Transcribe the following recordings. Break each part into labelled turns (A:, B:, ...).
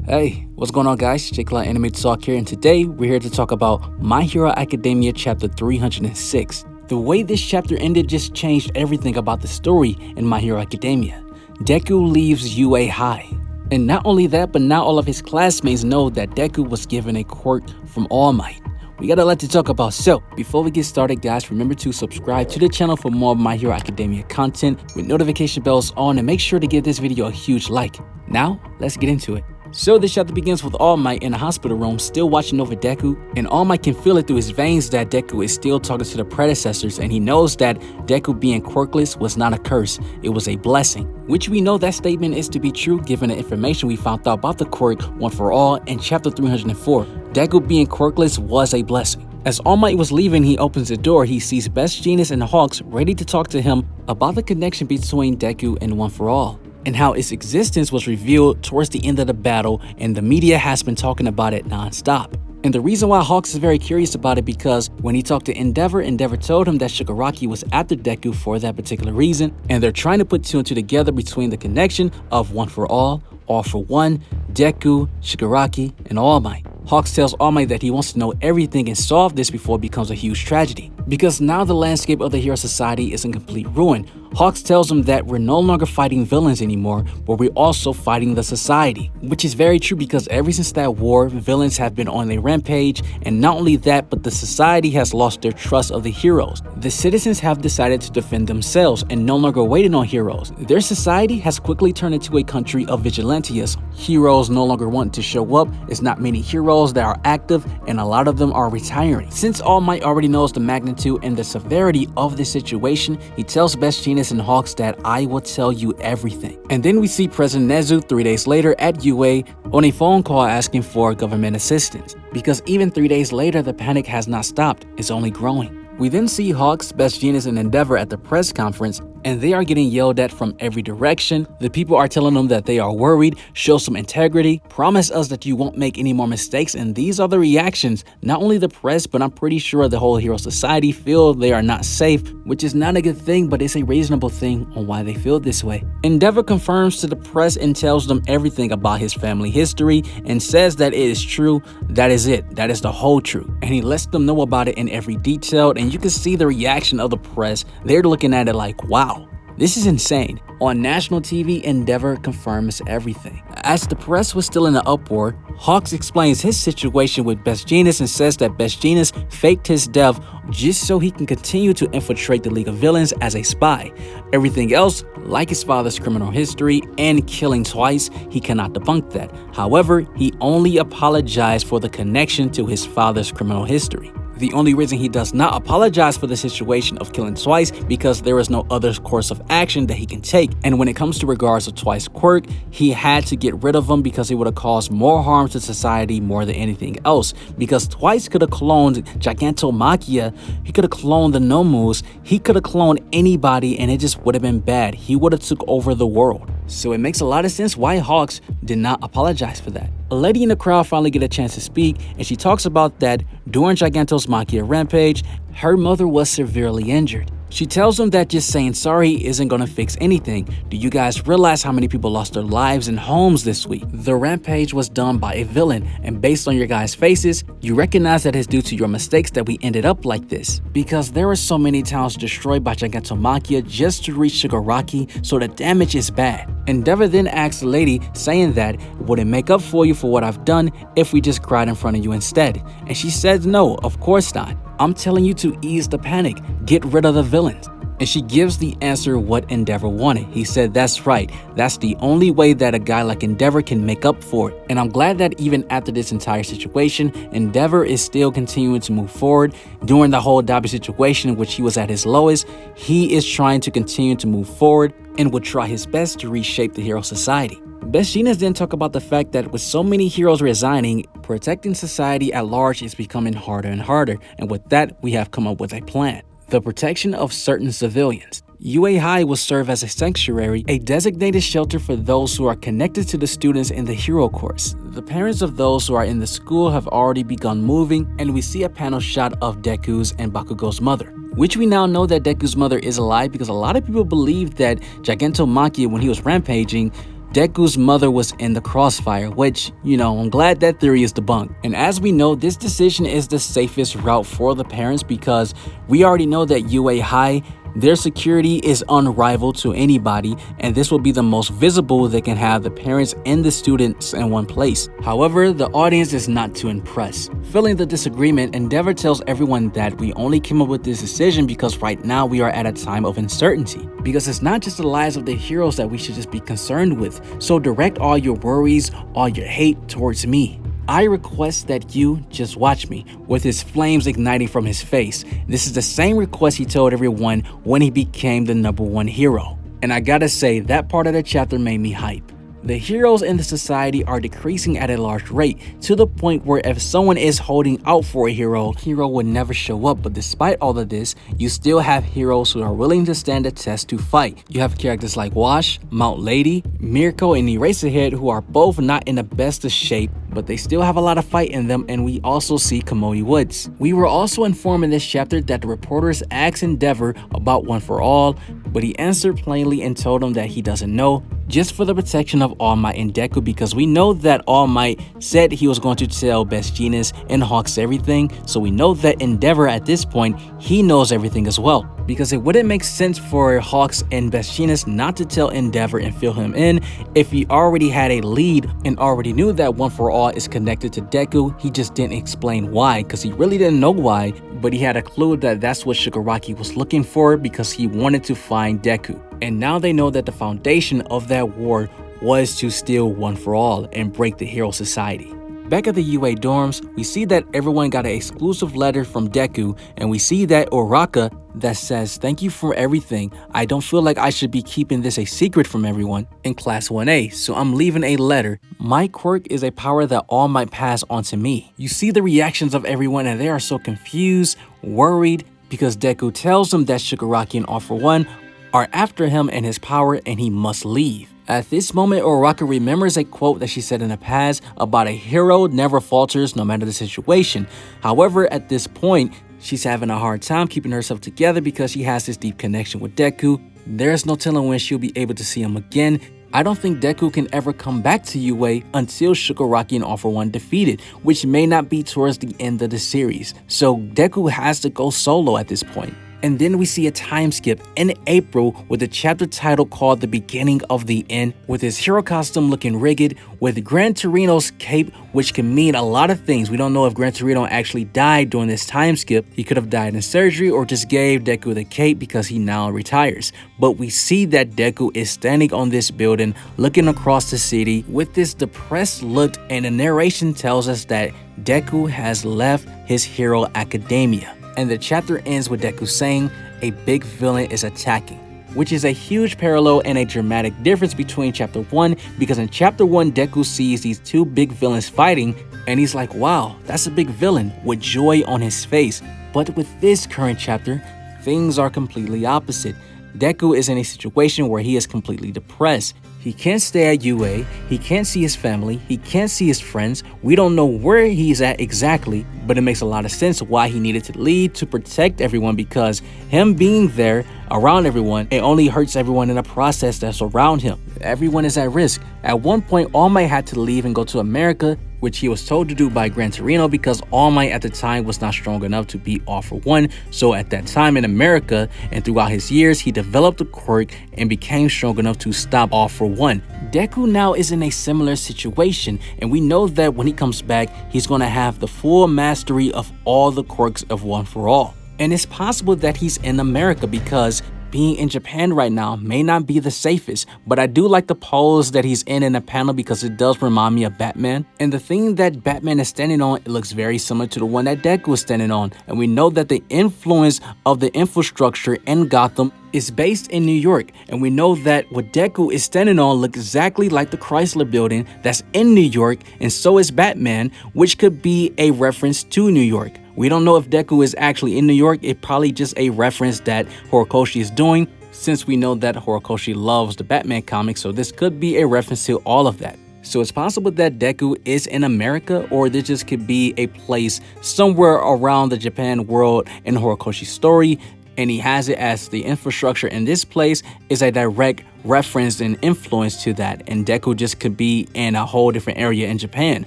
A: Hey, what's going on guys? Jcloud Anime Talk here, and today we're here to talk about My Hero Academia chapter 306. The way this chapter ended just changed everything about the story in My Hero Academia. Deku leaves U.A high. And not only that, but now all of his classmates know that Deku was given a quirk from All Might. We got a lot to talk about, so before we get started guys, remember to subscribe to the channel for more My Hero Academia content with notification bells on, and make sure to give this video a huge like. Now, let's get into it. So this chapter begins with All Might in a hospital room still watching over Deku, and All Might can feel it through his veins that Deku is still talking to the predecessors, and he knows that Deku being quirkless was not a curse, it was a blessing. Which we know that statement is to be true given the information we found out about the quirk One for All in chapter 304. Deku being quirkless was a blessing. As All Might was leaving, he opens the door. He sees Best Jeanist and Hawks ready to talk to him about the connection between Deku and One for All, and how its existence was revealed towards the end of the battle, and the media has been talking about it non-stop. And the reason why Hawks is very curious about it because when he talked to Endeavor, Endeavor told him that Shigaraki was after Deku for that particular reason, and they're trying to put two and two together between the connection of One for All For One, Deku, Shigaraki, and All Might. Hawks tells All Might that he wants to know everything and solve this before it becomes a huge tragedy, because now the landscape of the Hero Society is in complete ruin. Hawks tells him that we're no longer fighting villains anymore, but we're also fighting the society, which is very true because ever since that war, villains have been on a rampage, and not only that, but the society has lost their trust of the heroes. The citizens have decided to defend themselves and no longer waiting on heroes. Their society has quickly turned into a country of vigilantism. Heroes no longer want to show up, it's not many heroes that are active, and a lot of them are retiring. Since All Might already knows the magnitude and the severity of this situation, he tells Best Jeanist and Hawks that I will tell you everything. And then we see President Nezu 3 days later at U.A on a phone call asking for government assistance, because even 3 days later the panic has not stopped, it's only growing. We then see Hawks, Best Jeanist, and Endeavor at the press conference, and they are getting yelled at from every direction. The people are telling them that they are worried, show some integrity, promise us that you won't make any more mistakes, and these are the reactions. Not only the press, but I'm pretty sure the whole Hero Society feel they are not safe, which is not a good thing, but it's a reasonable thing on why they feel this way. Endeavor confirms to the press and tells them everything about his family history and says that it is true. That is it. That is the whole truth. And he lets them know about it in every detail, and you can see the reaction of the press. They're looking at it like, wow, this is insane. On national TV, Endeavor confirms everything. As the press was still in an uproar, Hawks explains his situation with Best Jeanist and says that Best Jeanist faked his death just so he can continue to infiltrate the League of Villains as a spy. Everything else, like his father's criminal history and killing twice, he cannot debunk that. However, he only apologized for the connection to his father's criminal history. The only reason he does not apologize for the situation of killing Twice because there is no other course of action that he can take. And when it comes to regards of Twice quirk, he had to get rid of him because it would have caused more harm to society more than anything else. Because Twice could have cloned Gigantomachia, he could have cloned the Nomus, he could have cloned anybody, and it just would have been bad. He would have took over the world. So it makes a lot of sense why Hawks did not apologize for that. A lady in the crowd finally get a chance to speak, and she talks about that during Gigantomachia rampage, her mother was severely injured. She tells them that just saying sorry isn't gonna fix anything. Do you guys realize how many people lost their lives and homes this week? The rampage was done by a villain, and based on your guys' faces, you recognize that it's due to your mistakes that we ended up like this. Because there were so many towns destroyed by Gigantomachia just to reach Shigaraki, so the damage is bad. Endeavor then asks the lady, saying that, would it make up for you for what I've done if we just cried in front of you instead? And she says no, of course not. I'm telling you to ease the panic, get rid of the villains. And she gives the answer what Endeavor wanted. He said that's right, that's the only way that a guy like Endeavor can make up for it. And I'm glad that even after this entire situation, Endeavor is still continuing to move forward. During the whole Dobby situation in which he was at his lowest, he is trying to continue to move forward and will try his best to reshape the Hero Society. Best Jeanist then talk about the fact that with so many heroes resigning, protecting society at large is becoming harder and harder, and with that, we have come up with a plan. The protection of certain civilians. U.A High will serve as a sanctuary, a designated shelter for those who are connected to the students in the hero course. The parents of those who are in the school have already begun moving, and we see a panel shot of Deku's and Bakugo's mother, which we now know that Deku's mother is alive because a lot of people believe that Gigantomachia, when he was rampaging, Deku's mother was in the crossfire, which, I'm glad that theory is debunked. And as we know, this decision is the safest route for the parents because we already know that UA High, their security is unrivaled to anybody, and this will be the most visible they can have the parents and the students in one place. However, the audience is not too impressed. Feeling the disagreement, Endeavor tells everyone that we only came up with this decision because right now we are at a time of uncertainty. Because it's not just the lives of the heroes that we should just be concerned with, so direct all your worries, all your hate towards me. I request that you just watch me, with his flames igniting from his face. This is the same request he told everyone when he became the #1 hero. And I gotta say, that part of the chapter made me hype. The heroes in the society are decreasing at a large rate, to the point where if someone is holding out for a hero would never show up. But despite all of this, you still have heroes who are willing to stand the test to fight. You have characters like Wash, Mount Lady, Mirko, and Eraserhead, who are both not in the best of shape, but they still have a lot of fight in them. And we also see Kamui Woods. We were also informed in this chapter that the reporters asked Endeavor about One for All, but he answered plainly and told them that he doesn't know, just for the protection of All Might and Deku, because we know that All Might said he was going to tell Best Jeanist and Hawks everything, so we know that Endeavor at this point, he knows everything as well. Because it wouldn't make sense for Hawks and Best Jeanist not to tell Endeavor and fill him in if he already had a lead and already knew that One for All is connected to Deku. He just didn't explain why, because he really didn't know why, but he had a clue that that's what Shigaraki was looking for because he wanted to find Deku. And now they know that the foundation of that war was to steal One for All and break the Hero Society. Back at the UA dorms, we see that everyone got an exclusive letter from Deku, and we see that Uraka that says, "Thank you for everything. I don't feel like I should be keeping this a secret from everyone in Class 1A, so I'm leaving a letter. My quirk is a power that All Might pass on to me." You see the reactions of everyone, and they are so confused, worried, because Deku tells them that Shigaraki and All For One are after him and his power, and he must leave. At this moment, Uraka remembers a quote that she said in the past about a hero never falters no matter the situation. However, at this point, she's having a hard time keeping herself together because she has this deep connection with Deku. There's no telling when she'll be able to see him again. I don't think Deku can ever come back to UA until Shigaraki and All For One defeated, which may not be towards the end of the series. So Deku has to go solo at this point. And then we see a time skip in April with a chapter title called The Beginning of the End, with his hero costume looking rigged, with Gran Torino's cape, which can mean a lot of things. We don't know if Gran Torino actually died during this time skip. He could have died in surgery or just gave Deku the cape because he now retires. But we see that Deku is standing on this building looking across the city with this depressed look, and the narration tells us that Deku has left his hero academia. And the chapter ends with Deku saying, "A big villain is attacking," which is a huge parallel and a dramatic difference between chapter 1, because in chapter 1, Deku sees these two big villains fighting, and he's like, wow, that's a big villain, with joy on his face. But with this current chapter, things are completely opposite. Deku is in a situation where he is completely depressed. He can't stay at UA, he can't see his family, he can't see his friends. We don't know where he's at exactly, but it makes a lot of sense why he needed to leave to protect everyone, because him being there around everyone, it only hurts everyone in the process that's around him. Everyone is at risk. At one point, All Might had to leave and go to America, which he was told to do by Gran Torino because All Might at the time was not strong enough to beat All For One. So at that time in America and throughout his years, he developed a quirk and became strong enough to stop All For One. Deku now is in a similar situation, and we know that when he comes back, he's going to have the full mastery of all the quirks of One For All. And it's possible that he's in America because being in Japan right now may not be the safest, but I do like the pose that he's in the panel because it does remind me of Batman. And the thing that Batman is standing on, it looks very similar to the one that Deku is standing on. And we know that the influence of the infrastructure in Gotham is based in New York. And we know that what Deku is standing on looks exactly like the Chrysler building that's in New York, and so is Batman, which could be a reference to New York. We don't know if Deku is actually in New York. It's probably just a reference that Horikoshi is doing, since we know that Horikoshi loves the Batman comics, so this could be a reference to all of that. So it's possible that Deku is in America, or this just could be a place somewhere around the Japan world in Horikoshi's story. and he has it as the infrastructure in this place is a direct reference and influence to that, and Deku just could be in a whole different area in Japan.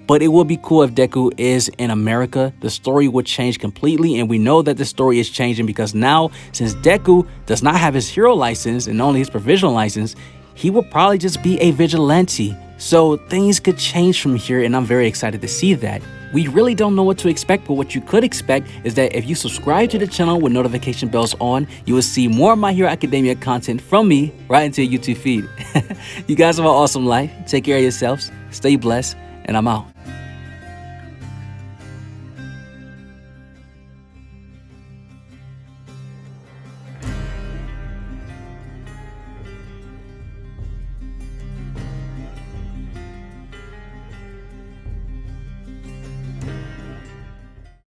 A: But it would be cool if Deku is in America. The story would change completely, and we know that the story is changing because now, since Deku does not have his hero license and only his provisional license, he will probably just be a vigilante. So things could change from here, and I'm very excited to see that. We really don't know what to expect, but what you could expect is that if you subscribe to the channel with notification bells on, you will see more My Hero Academia content from me right into your YouTube feed. You guys have an awesome life. Take care of yourselves, stay blessed, and I'm out.